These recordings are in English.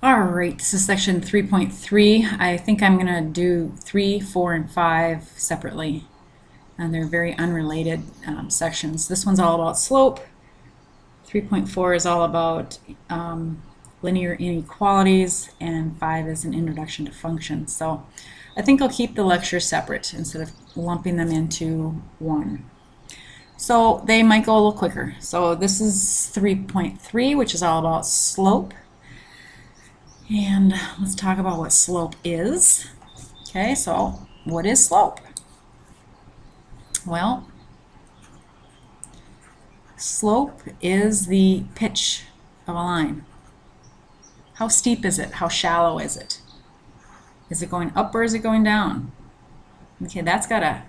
Alright, this is section 3.3. I think I'm going to do 3, 4, and 5 separately. And they're very unrelated sections. This one's all about slope. 3.4 is all about linear inequalities, and 5 is an introduction to functions. So I think I'll keep the lectures separate instead of lumping them into one. So they might go a little quicker. So this is 3.3, which is all about slope. And let's talk about what slope is. Okay, so what is slope? Well, slope is the pitch of a line. How steep is it? How shallow is it? Is it going up or is it going down? Okay, that's got a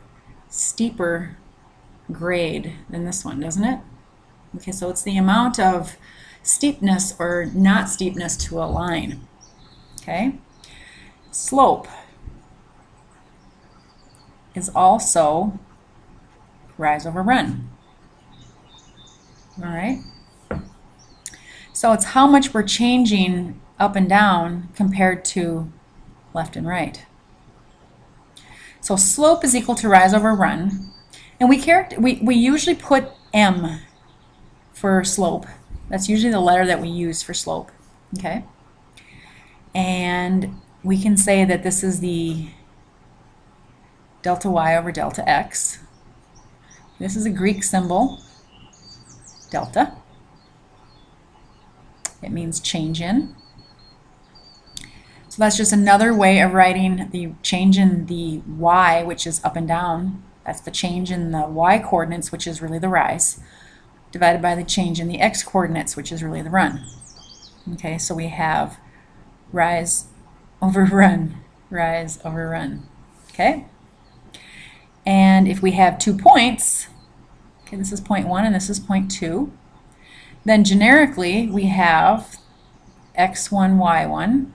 steeper grade than this one, doesn't it? Okay, so it's the amount of steepness or not steepness to a line. Okay? Slope is also rise over run. All right? So it's how much we're changing up and down compared to left and right. So slope is equal to rise over run. And we usually put M for slope. That's usually the letter that we use for slope. Okay? And we can say that this is the delta y over delta x. This is a Greek symbol, delta. It means change in. So that's just another way of writing the change in the y, which is up and down. That's the change in the y coordinates, which is really the rise, divided by the change in the x coordinates, which is really the run. Okay, so we have rise over run, rise over run. Okay? And if we have 2 points, okay, this is point 1 and this is point 2, then generically we have x1, y1.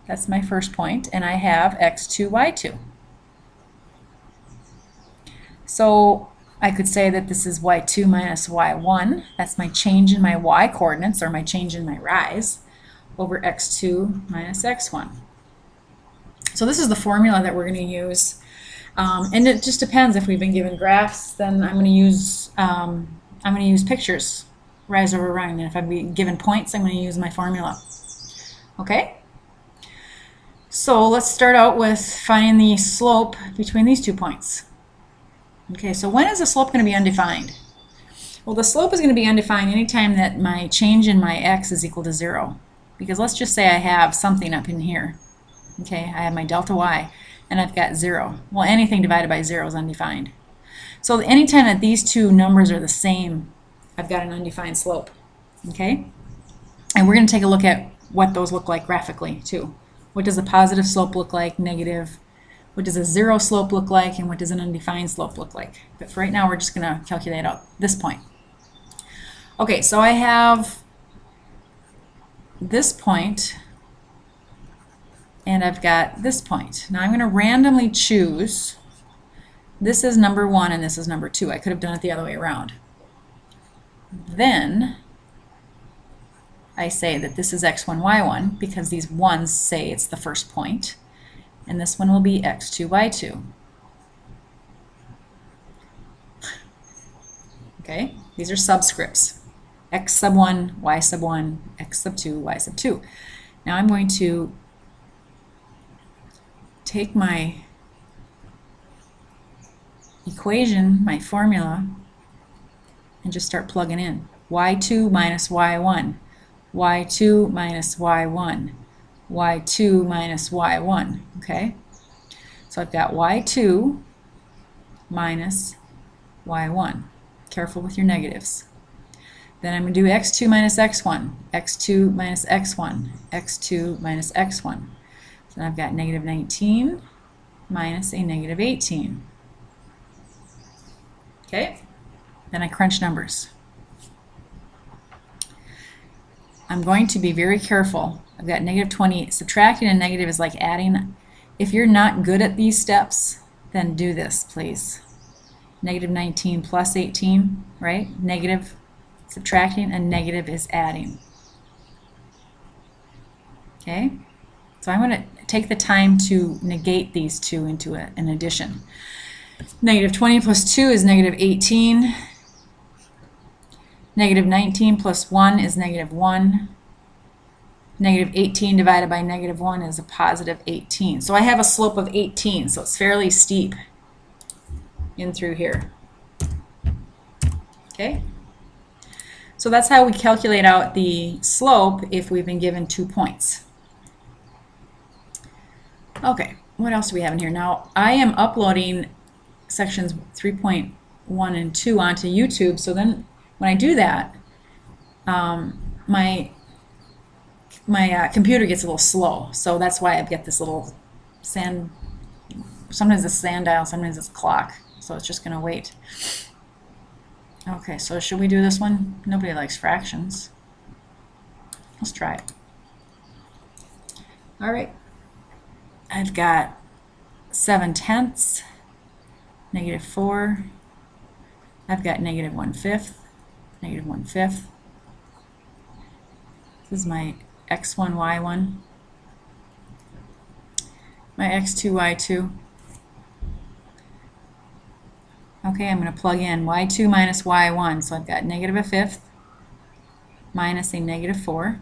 That's my first point, and I have x2, y2. So I could say that this is y2 minus y1. That's my change in my y coordinates, or my change in my rise, over x2 minus x1. So this is the formula that we're going to use. And it just depends. If we've been given graphs, then I'm going to use pictures, rise over run. And if I've been given points, I'm going to use my formula. Okay? So let's start out with finding the slope between these 2 points. Okay, so when is the slope going to be undefined? Well, the slope is going to be undefined anytime that my change in my x is equal to 0. Because let's just say I have something up in here. Okay, I have my delta y, and I've got 0. Well, anything divided by 0 is undefined. So anytime that these two numbers are the same, I've got an undefined slope. Okay? And we're going to take a look at what those look like graphically, too. What does a positive slope look like, negative? What does a 0 slope look like, and what does an undefined slope look like? But for right now, we're just going to calculate out this point. Okay, so I have this point, and I've got this point. Now I'm going to randomly choose. This is number 1 and this is number 2. I could have done it the other way around. Then I say that this is x1, y1 because these 1's say it's the first point. And this one will be x2, y2. Okay, these are subscripts. X sub 1, y sub 1, x sub 2, y sub 2. Now I'm going to take my equation, my formula, and just start plugging in. y2 minus y1, y2 minus y1, y2 minus y1. Okay? So I've got y2 minus y1. Careful with your negatives. Then I'm going to do x2 minus x1, x2 minus x1, x2 minus x1. So I've got negative 19 minus a negative 18. Okay? Then I crunch numbers. I'm going to be very careful. I've got negative 20. Subtracting a negative is like adding. If you're not good at these steps, then do this, please. Negative 19 plus 18, right? Negative subtracting, and negative is adding. Okay, so I'm going to take the time to negate these two into an addition. Negative 20 plus 2 is negative 18. Negative 19 plus 1 is negative 1. Negative 18 divided by negative 1 is a positive 18. So I have a slope of 18, so it's fairly steep in through here. Okay? So that's how we calculate out the slope if we've been given 2 points. Okay, what else do we have in here? Now, I am uploading sections 3.1 and 2 onto YouTube, so then when I do that, my computer gets a little slow, so that's why I've got this little sand, sometimes it's sand dial, sometimes it's a clock, so it's just going to wait. Okay, so should we do this one? Nobody likes fractions. Let's try it. All right, I've got 7/10, negative 4. I've got negative 1/5, negative 1/5. This is my x1, y1, my x2, y2. Okay, I'm going to plug in y2 minus y1, so I've got negative 1/5 minus a negative 4.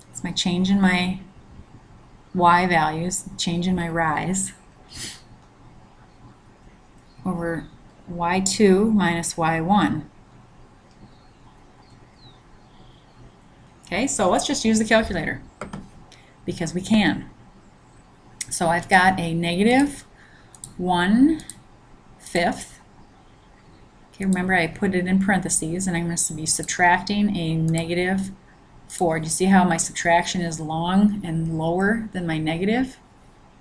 It's my change in my y values, change in my rise, over y2 minus y1. Okay, so let's just use the calculator because we can. So I've got a negative 1/5. Okay, remember I put it in parentheses and I'm going to be subtracting a negative 4. Do you see how my subtraction is long and lower than my negative?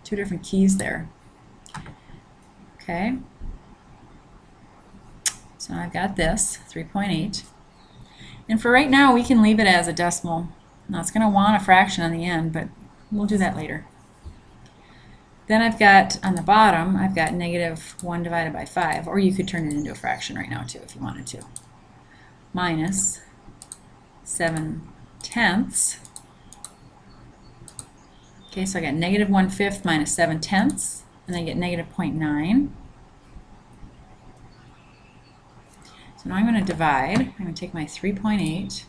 Two different keys there. Okay, so I've got this, 3.8. And for right now, we can leave it as a decimal. Now it's going to want a fraction on the end, but we'll do that later. Then I've got, on the bottom, I've got negative 1 divided by 5, or you could turn it into a fraction right now too if you wanted to. Minus 7/10. Okay, so I got negative 1/5 minus 7/10, and I get negative 0.9. So now I'm going to divide. I'm going to take my 3.8.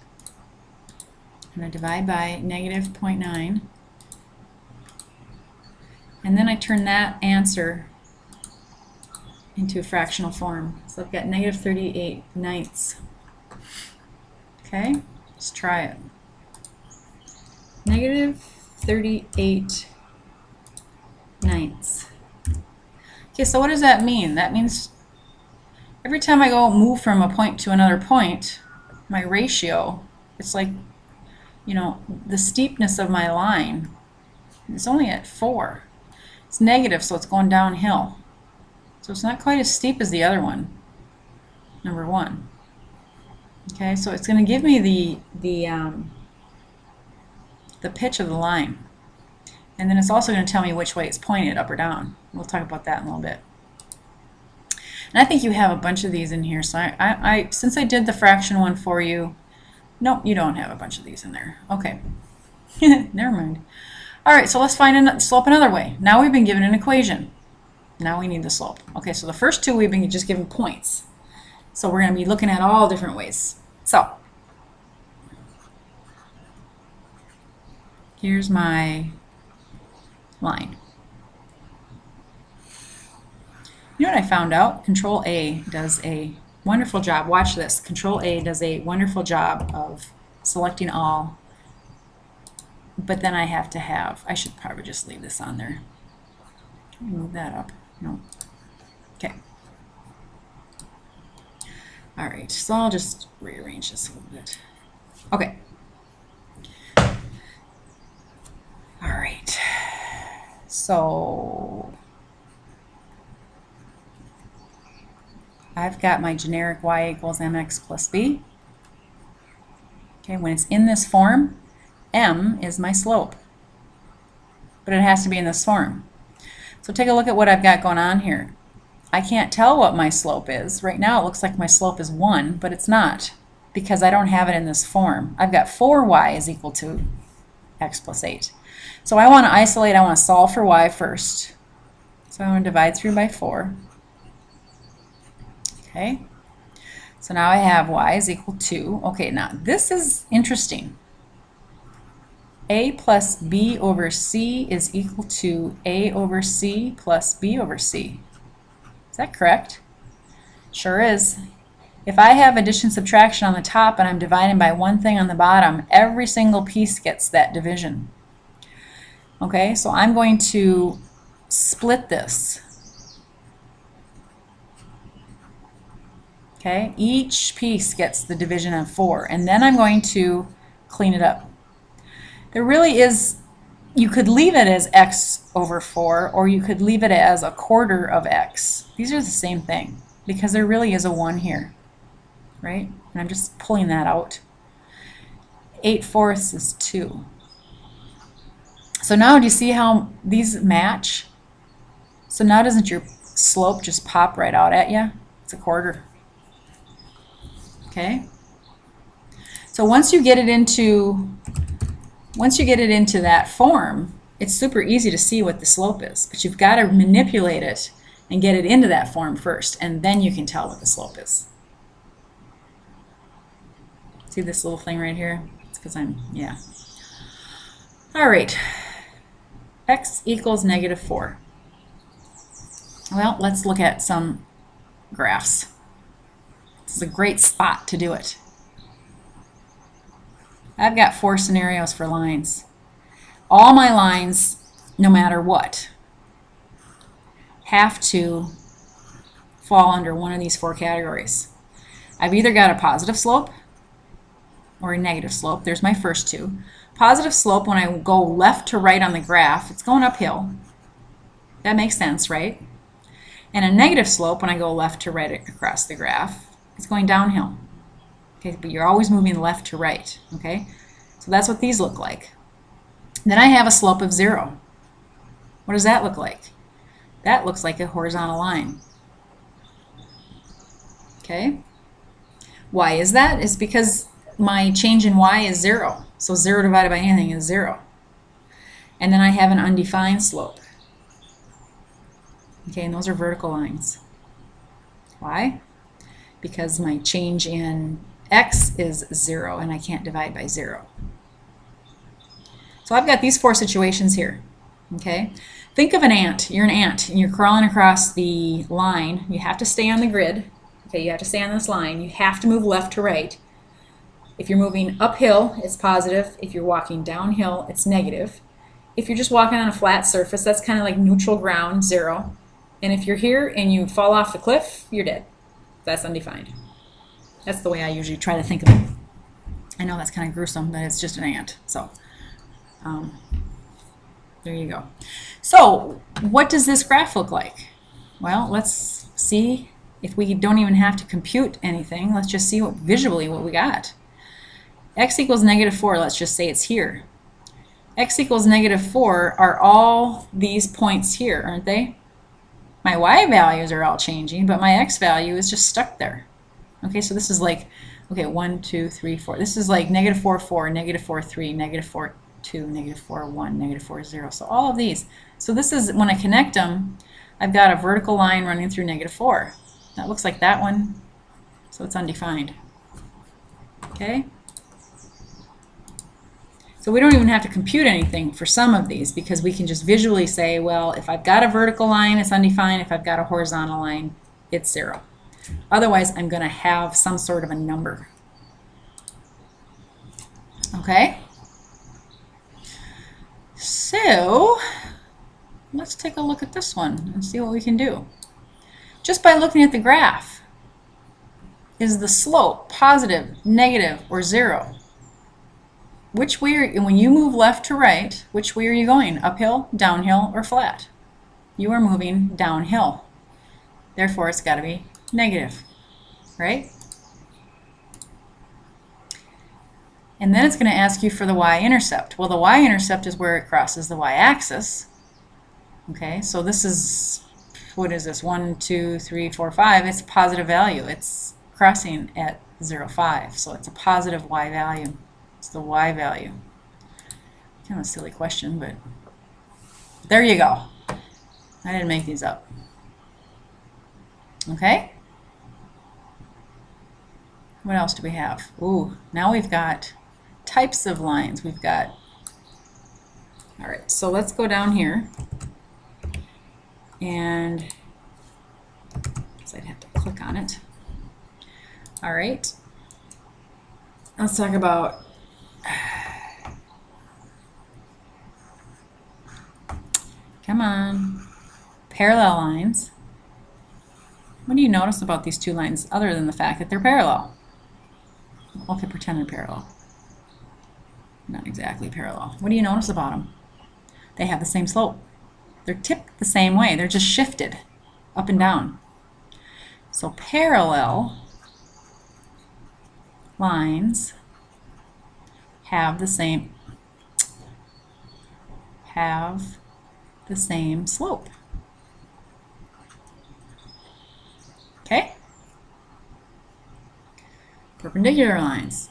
I'm going to divide by negative 0.9. And then I turn that answer into a fractional form. So I've got negative 38/9. Okay, let's try it. Negative 38/9. Okay, so what does that mean? That means every time I go move from a point to another point, my ratio, it's like, you know, the steepness of my line is only at 4. It's negative, so it's going downhill. So it's not quite as steep as the other one, number 1. Okay, so it's going to give me the pitch of the line. And then it's also going to tell me which way it's pointed, up or down. We'll talk about that in a little bit. And I think you have a bunch of these in here, so since I did the fraction one for you, nope, you don't have a bunch of these in there. Okay, never mind. All right, so let's find a slope another way. Now we've been given an equation. Now we need the slope. Okay, so the first two we've been just given points. So we're going to be looking at all different ways. So here's my line. You know what I found out? Control A does a wonderful job. Watch this. Control A does a wonderful job of selecting all. But then I have to have, I should probably just leave this on there. Can we move that up? No. Okay. All right, so I'll just rearrange this a little bit. Okay. All right. So I've got my generic y equals mx plus b. Okay, when it's in this form, m is my slope. But it has to be in this form. So take a look at what I've got going on here. I can't tell what my slope is. Right now it looks like my slope is 1, but it's not because I don't have it in this form. I've got 4y is equal to x plus 8. So I want to isolate, I want to solve for y first. So I'm going to divide through by 4. Okay. So now I have y is equal to, okay, now this is interesting. A plus b over c is equal to a over c plus b over c. Is that correct? Sure is. If I have addition subtraction on the top and I'm dividing by one thing on the bottom, every single piece gets that division. Okay, so I'm going to split this. Okay, each piece gets the division of 4, and then I'm going to clean it up. There really is, you could leave it as x over 4, or you could leave it as a quarter of x. These are the same thing, because there really is a 1 here, right? And I'm just pulling that out. 8/4 is 2. So now do you see how these match? So now doesn't your slope just pop right out at you? It's a quarter. Okay? So once you get it into that form, it's super easy to see what the slope is. But you've got to manipulate it and get it into that form first, and then you can tell what the slope is. See this little thing right here? It's because yeah. All right. X equals -4. Well, let's look at some graphs. This is a great spot to do it. I've got 4 scenarios for lines. All my lines, no matter what, have to fall under one of these 4 categories. I've either got a positive slope or a negative slope. There's my first 2. Positive slope, when I go left to right on the graph, it's going uphill. That makes sense, right? And a negative slope, when I go left to right across the graph, it's going downhill. Okay, but you're always moving left to right. Okay, so that's what these look like. Then I have a slope of 0. What does that look like? That looks like a horizontal line. Okay, why is that? It's because my change in y is 0. So 0 divided by anything is 0. And then I have an undefined slope. Okay, and those are vertical lines. Why? Because my change in x is 0 and I can't divide by 0. So I've got these 4 situations here. Okay, think of an ant. You're an ant and you're crawling across the line. You have to stay on the grid. Okay, you have to stay on this line. You have to move left to right. If you're moving uphill, it's positive. If you're walking downhill, it's negative. If you're just walking on a flat surface, that's kind of like neutral ground, 0. And if you're here and you fall off the cliff, you're dead. That's undefined. That's the way I usually try to think of it. I know that's kind of gruesome, but it's just an ant. So there you go. So what does this graph look like? Well, let's see. If we don't even have to compute anything, let's just see visually what we got. X equals -4, let's just say it's here. X equals -4 are all these points here, aren't they? My y values are all changing, but my x value is just stuck there. Okay, so this is like, okay, 1, 2, 3, 4. This is like -4, 4, -4, 3, -4, 2, -4, 1, -4, 0. So all of these. So this is, when I connect them, I've got a vertical line running through -4. That looks like that one, so it's undefined. Okay? So we don't even have to compute anything for some of these because we can just visually say, well, if I've got a vertical line, it's undefined. If I've got a horizontal line, it's 0. Otherwise, I'm going to have some sort of a number. Okay? So let's take a look at this one and see what we can do. Just by looking at the graph, is the slope positive, negative, or 0? Which way when you move left to right, which way are you going? Uphill, downhill, or flat? You are moving downhill. Therefore, it's got to be negative, right? And then it's going to ask you for the y-intercept. Well, the y-intercept is where it crosses the y-axis. Okay, so this is, what is this? 1, 2, 3, 4, 5. It's a positive value. It's crossing at 0, 5. So it's a positive y value. It's the y value. Kind of a silly question, but there you go. I didn't make these up. Okay? What else do we have? Ooh, now we've got types of lines. We've got, all right, so let's go down here and I'd have to click on it. All right, let's talk about come on, parallel lines. What do you notice about these two lines other than the fact that they're parallel? Okay, pretend they're parallel. Not exactly parallel. What do you notice about them? They have the same slope. They're tipped the same way. They're just shifted up and down. So parallel lines have the same slope. Okay? Perpendicular lines.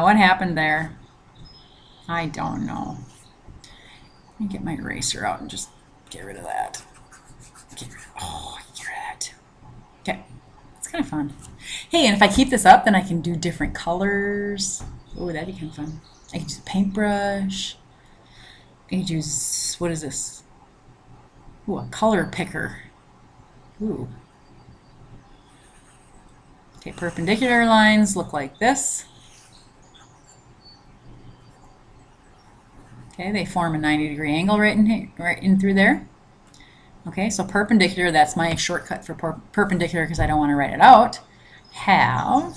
What happened there? I don't know. Let me get my eraser out and just get rid of that. Get rid of that too. Okay, it's kind of fun. Hey, and if I keep this up, then I can do different colors. Oh, that'd be kind of fun. I can use a paintbrush. I can use, what is this? Ooh, a color picker. Ooh. Okay, perpendicular lines look like this. Okay, they form a 90-degree angle right in through there. Okay, so perpendicular, that's my shortcut for perpendicular because I don't want to write it out, have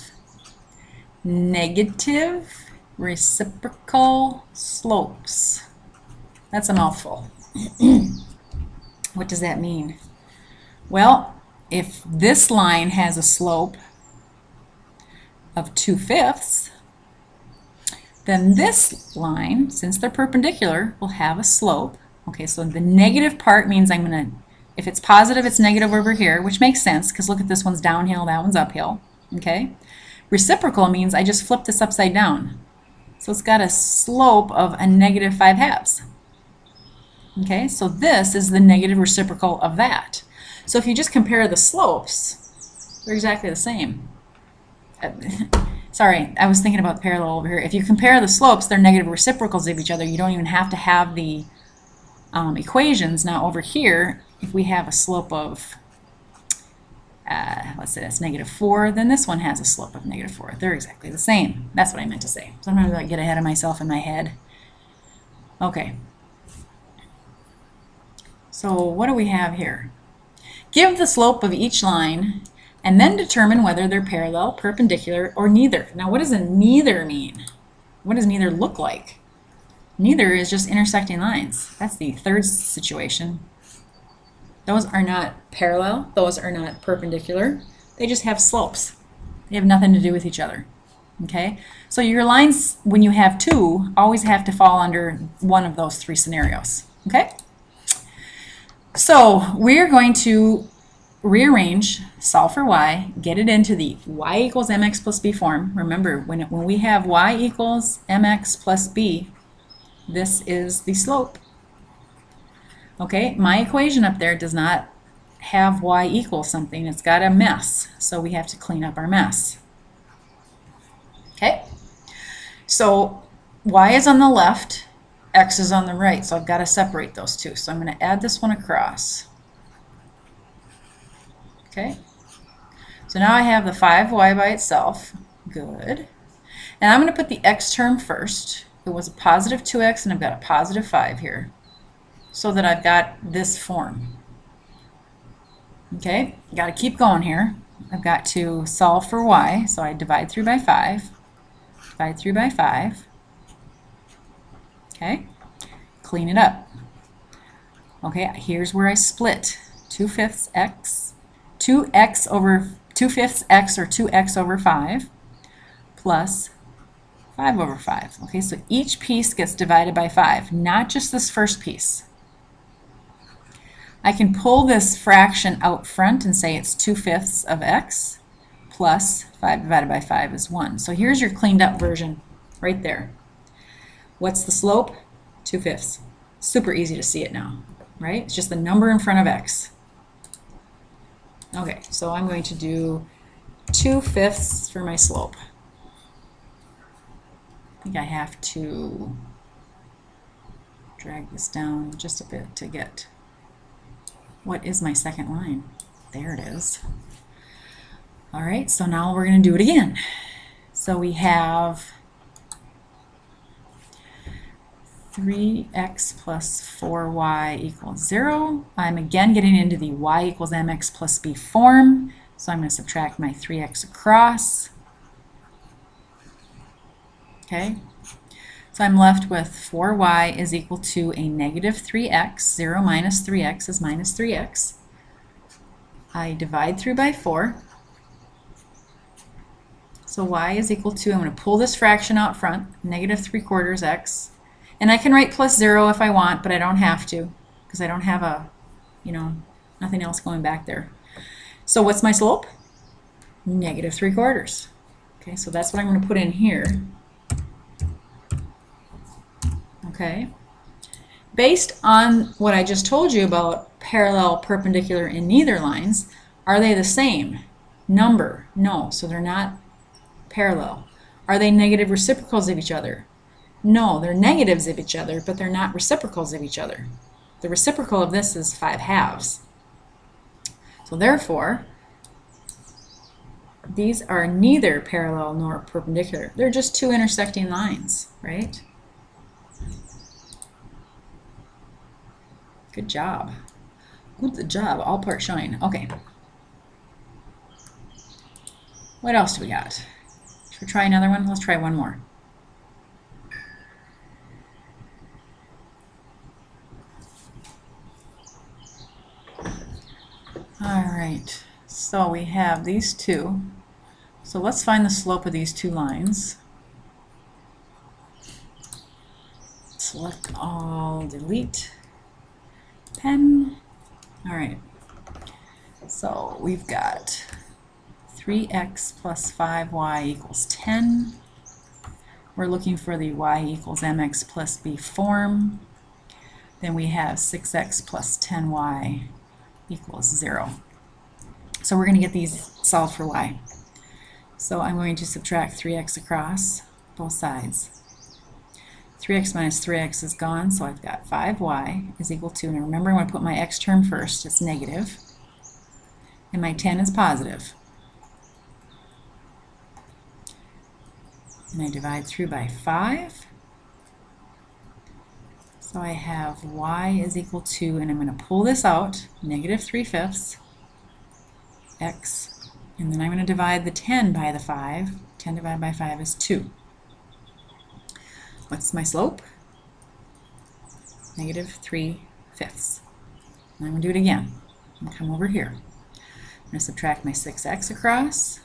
negative reciprocal slopes. That's a mouthful. What does that mean? Well, if this line has a slope of 2/5, then this line, since they're perpendicular, will have a slope. Okay, so the negative part means I'm going to, if it's positive, it's negative over here, which makes sense because look at this one's downhill, that one's uphill. Okay, reciprocal means I just flipped this upside down. So it's got a slope of a -5/2. Okay, so this is the negative reciprocal of that. So if you just compare the slopes, they're exactly the same. Sorry, I was thinking about the parallel over here. If you compare the slopes, they're negative reciprocals of each other. You don't even have to have the equations. Now over here, if we have a slope of, let's say that's -4, then this one has a slope of -4. They're exactly the same. That's what I meant to say. Sometimes I get ahead of myself in my head. Okay. So what do we have here? Give the slope of each line and then determine whether they're parallel, perpendicular, or neither. Now what does a neither mean? What does neither look like? Neither is just intersecting lines. That's the third situation. Those are not parallel, those are not perpendicular. They just have slopes. They have nothing to do with each other. Okay? So your lines, when you have two, always have to fall under one of those three scenarios. Okay? So we're going to rearrange, solve for y, get it into the y equals mx plus b form. Remember, when we have y equals mx plus b, this is the slope. Okay, my equation up there does not have y equals something. It's got a mess, so we have to clean up our mess. Okay, so y is on the left, x is on the right, so I've got to separate those two. So I'm going to add this one across. Okay, so now I have the 5y by itself. Good. And I'm going to put the x term first. It was a positive 2x, and I've got a positive 5 here, so that I've got this form. Okay, got to keep going here. I've got to solve for y, so I divide through by 5, divide through by 5. Okay, clean it up. Okay, here's where I split 2/5 x, 2x over 2/5 x or 2x over 5 plus 5 over 5. Okay, so each piece gets divided by 5, not just this first piece. I can pull this fraction out front and say it's 2/5 of x plus 5 divided by 5 is 1. So here's your cleaned up version right there. What's the slope? 2/5. Super easy to see it now, right? It's just the number in front of x. Okay, so I'm going to do 2/5 for my slope. I think I have to drag this down just a bit to get, what is my second line? There it is. All right, so now we're going to do it again. So we have 3x plus 4y equals 0. I'm again getting into the y equals mx plus b form, so I'm going to subtract my 3x across. Okay, so I'm left with 4y is equal to a negative 3x. 0 minus 3x is minus 3x. I divide through by 4. So y is equal to, I'm going to pull this fraction out front, negative 3/4 x. And I can write plus 0 if I want, but I don't have to, because I don't have a, nothing else going back there. So what's my slope? Negative 3/4. Okay, so that's what I'm going to put in here. Okay. Based on what I just told you about parallel, perpendicular, and neither lines, are they the same number? No, so they're not parallel. Are they negative reciprocals of each other? No, they're negatives of each other, but they're not reciprocals of each other. The reciprocal of this is 5/2. So therefore, these are neither parallel nor perpendicular. They're just two intersecting lines, right? Good job. Good job. All part shine. Okay. What else do we got? Should we try another one? Let's try one more. All right. So we have these two. So let's find the slope of these two lines. Select all, delete. Pen. All right, so we've got 3x plus 5y equals 10. We're looking for the y equals mx plus b form. Then we have 6x plus 10y equals 0. So we're going to get these solved for y. So I'm going to subtract 3x across both sides. 3x minus 3x is gone, so I've got 5y is equal to, and remember I'm going to put my x term first, it's negative, and my 10 is positive. And I divide through by 5. So I have y is equal to, and I'm going to pull this out, negative 3/5 x, and then I'm going to divide the 10 by the 5. 10 divided by 5 is 2. What's my slope? Negative 3/5. And I'm going to do it again. I'm going to come over here. I'm going to subtract my 6x across.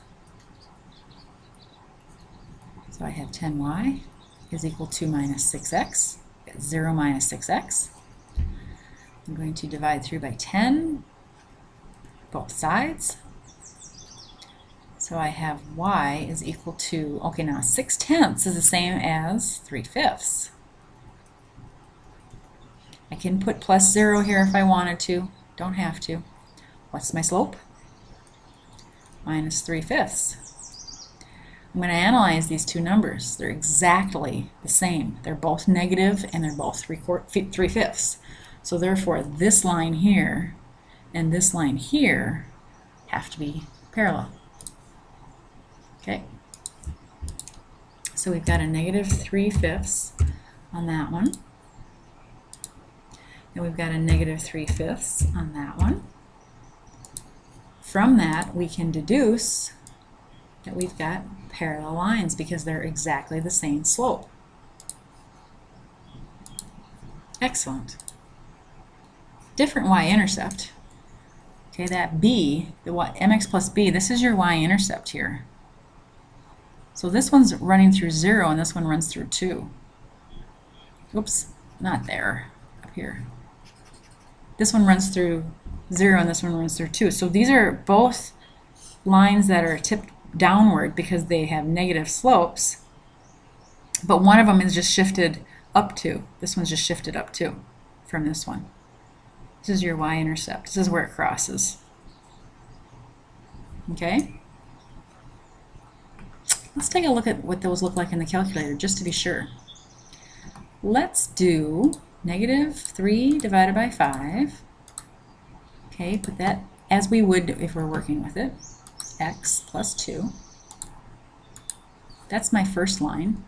So I have 10y is equal to minus 6x. 0 minus 6x. I'm going to divide through by 10, both sides. So I have y is equal to, okay, now 6/10 is the same as 3/5. I can put plus 0 here if I wanted to. Don't have to. What's my slope? Minus 3/5. I'm going to analyze these two numbers. They're exactly the same. They're both negative and they're both 3/5. So therefore this line here and this line here have to be parallel. Okay, so we've got a negative 3/5 on that one, and we've got a negative 3/5 on that one. From that, we can deduce that we've got parallel lines because they're exactly the same slope. Excellent. Different y-intercept. Okay, that b, the mx plus b, this is your y-intercept here. So this one's running through 0 and this one runs through 2. Oops, not there, up here. This one runs through 0 and this one runs through 2. So these are both lines that are tipped downward because they have negative slopes, but one of them is just shifted up 2. This one's just shifted up 2 from this one. This is your y-intercept. This is where it crosses. Okay? Let's take a look at what those look like in the calculator just to be sure. Let's do -3 divided by 5. Okay, put that as we would if we're working with it. X plus 2. That's my first line.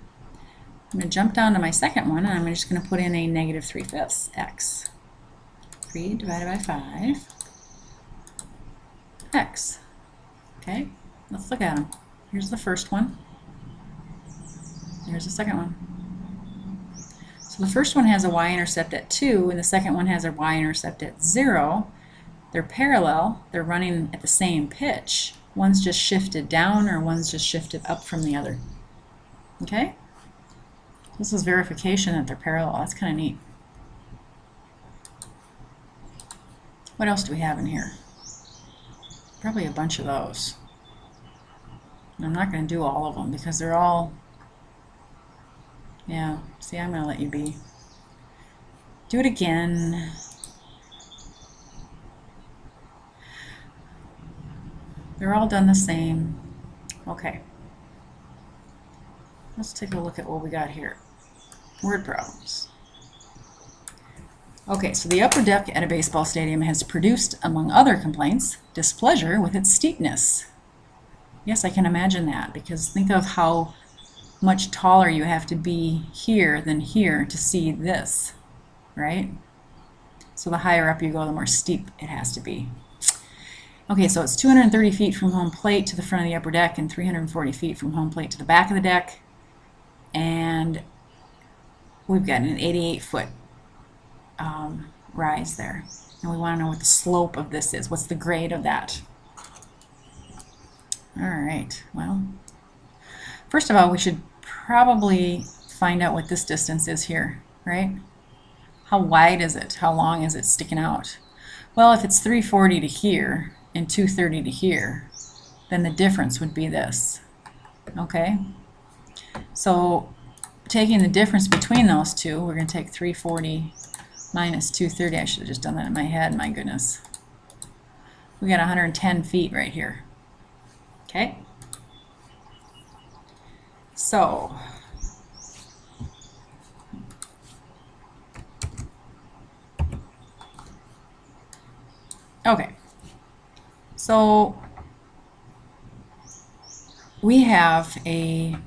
I'm going to jump down to my second one, and I'm just going to put in a -3/5 x. 3 divided by 5 x. Okay, let's look at them. Here's the first one. Here's the second one. So the first one has a y-intercept at 2, and the second one has a y-intercept at 0. They're parallel. They're running at the same pitch. One's just shifted down, or one's just shifted up from the other. Okay? This is verification that they're parallel. That's kind of neat. What else do we have in here? Probably a bunch of those. I'm not going to do all of them because they're all, yeah, see, I'm going to let you be. Do it again. They're all done the same. Okay. Let's take a look at what we got here. Word problems. Okay, so the upper deck at a baseball stadium has produced, among other complaints, displeasure with its steepness. Yes, I can imagine that, because think of how much taller you have to be here than here to see this, right? So the higher up you go, the more steep it has to be. Okay, so it's 230 feet from home plate to the front of the upper deck and 340 feet from home plate to the back of the deck. And we've got an 88-foot rise there. And we want to know what the slope of this is. What's the grade of that? All right, well, first of all, we should probably find out what this distance is here, right? How wide is it? How long is it sticking out? Well, if it's 340 to here and 230 to here, then the difference would be this, okay? So taking the difference between those two, we're going to take 340 minus 230. I should have just done that in my head, my goodness. We got 110 feet right here. Okay? So, okay. So, we have a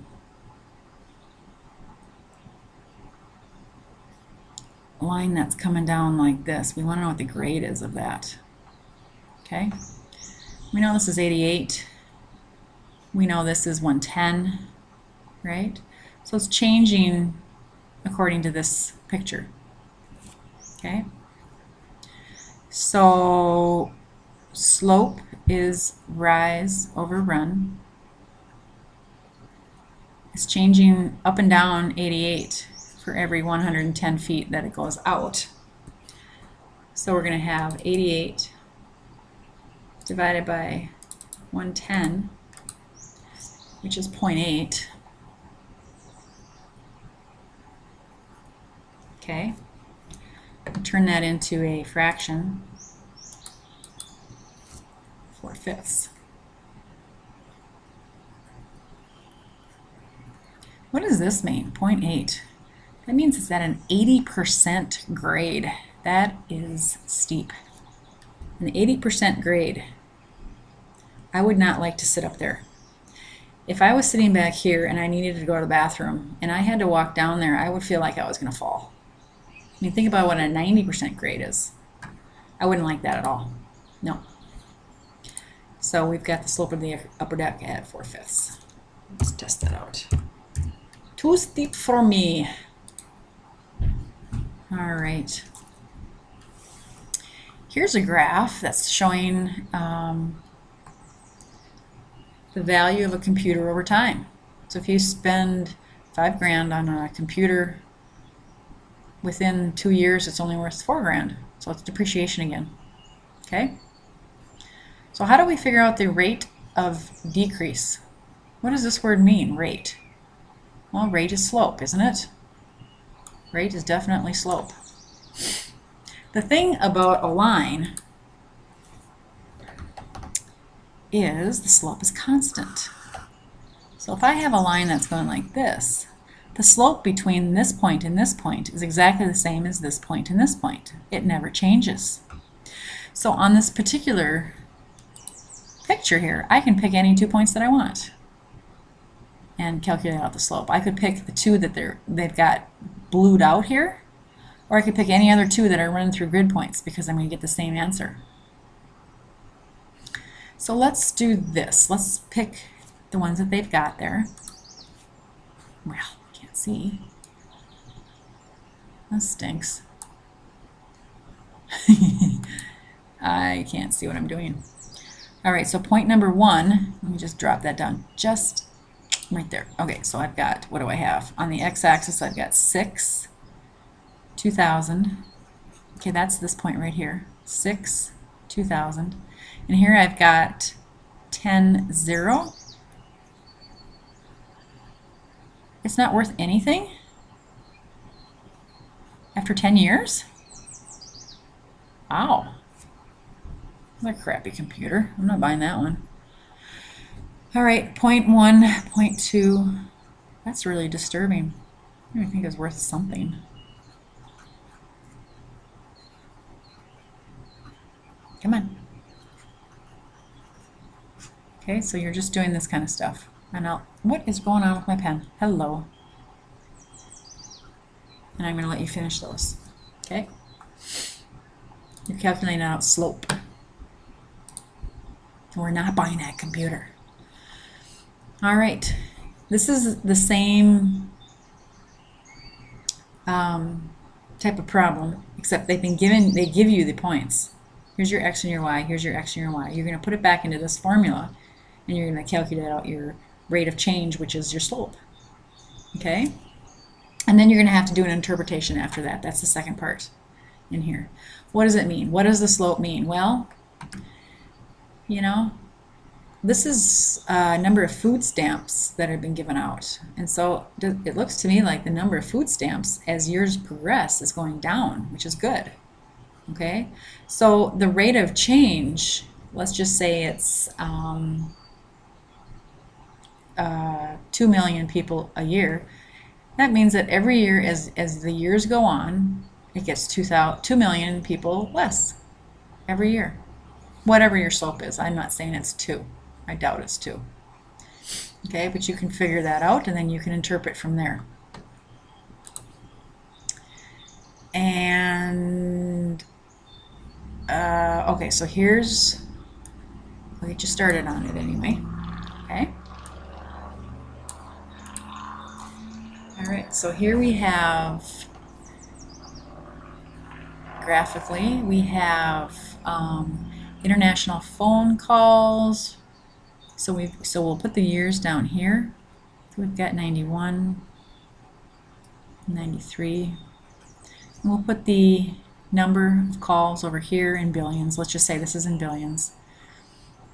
line that's coming down like this. We want to know what the grade is of that. Okay? We know this is 88. We know this is 110, right? So it's changing according to this picture. Okay? So slope is rise over run. It's changing up and down 88 for every 110 feet that it goes out. So we're going to have 88 divided by 110, which is 0.8. Okay, turn that into a fraction, 4/5. What does this mean, 0.8? That means it's at an 80% grade. That is steep. An 80% grade. I would not like to sit up there. If I was sitting back here and I needed to go to the bathroom and I had to walk down there, I would feel like I was going to fall. I mean, think about what a 90% grade is. I wouldn't like that at all. No. So we've got the slope of the upper deck at 4/5. Let's test that out. Too steep for me. All right. Here's a graph that's showing the value of a computer over time. So if you spend $5 grand on a computer, within 2 years it's only worth $4 grand. So it's depreciation again. Okay? So how do we figure out the rate of decrease? What does this word mean, rate? Well, rate is slope, isn't it? Rate is definitely slope. The thing about a line is the slope is constant. So if I have a line that's going like this, the slope between this point and this point is exactly the same as this point and this point. It never changes. So on this particular picture here, I can pick any 2 points that I want and calculate out the slope. I could pick the two that they've got blued out here, or I could pick any other two that are running through grid points because I'm going to get the same answer. So let's do this. Let's pick the ones that they've got there. Well, can't see. That stinks. I can't see what I'm doing. All right, so point number 1, let me just drop that down just right there. Okay, so I've got, what do I have? On the x-axis, I've got 6, 2000. Okay, that's this point right here. 6, 2000. And here I've got 10, 0. It's not worth anything after 10 years? Wow. That's a crappy computer. I'm not buying that one. All right, point 1, point 2. That's really disturbing. I think it's worth something. Come on. Okay, so you're just doing this kind of stuff. And what is going on with my pen? Hello. And I'm going to let you finish those. Okay? You're calculating out slope. We're not buying that computer. All right. This is the same type of problem, except they give you the points. Here's your x and your y. Here's your x and your y. You're going to put it back into this formula, and you're going to calculate out your rate of change, which is your slope. Okay? And then you're going to have to do an interpretation after that. That's the second part in here. What does it mean? What does the slope mean? Well, you know, this is a number of food stamps that have been given out. And so it looks to me like the number of food stamps as years progress is going down, which is good. Okay? So the rate of change, let's just say it's 2 million people a year. That means that every year as the years go on, it gets 2 million people less every year. Whatever your slope is. I'm not saying it's 2. I doubt it's 2. Okay, but you can figure that out and then you can interpret from there. And okay, so I'll get you started on it anyway. Okay. All right, so here we have, graphically, we have international phone calls. So we'll put the years down here. So we've got 91, 93. And we'll put the number of calls over here in billions. Let's just say this is in billions.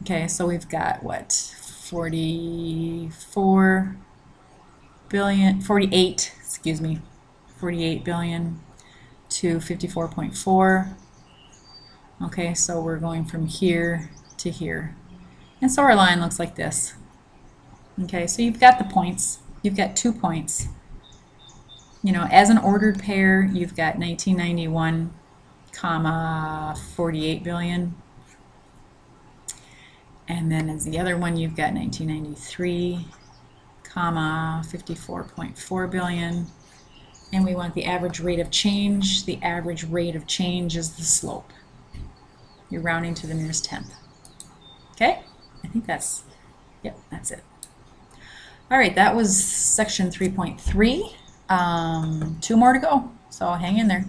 Okay, so we've got what? 48 billion to 54.4. Okay, so we're going from here to here. And so our line looks like this. Okay, so you've got the points. You've got 2 points. You know, as an ordered pair, you've got 1991, comma 48 billion. And then as the other one, you've got 1993, comma 54.4 billion. And we want the average rate of change. The average rate of change is the slope. You're rounding to the nearest tenth. Okay? I think that's, yep, that's it. All right, that was section 3.3. 2 more to go, so hang in there.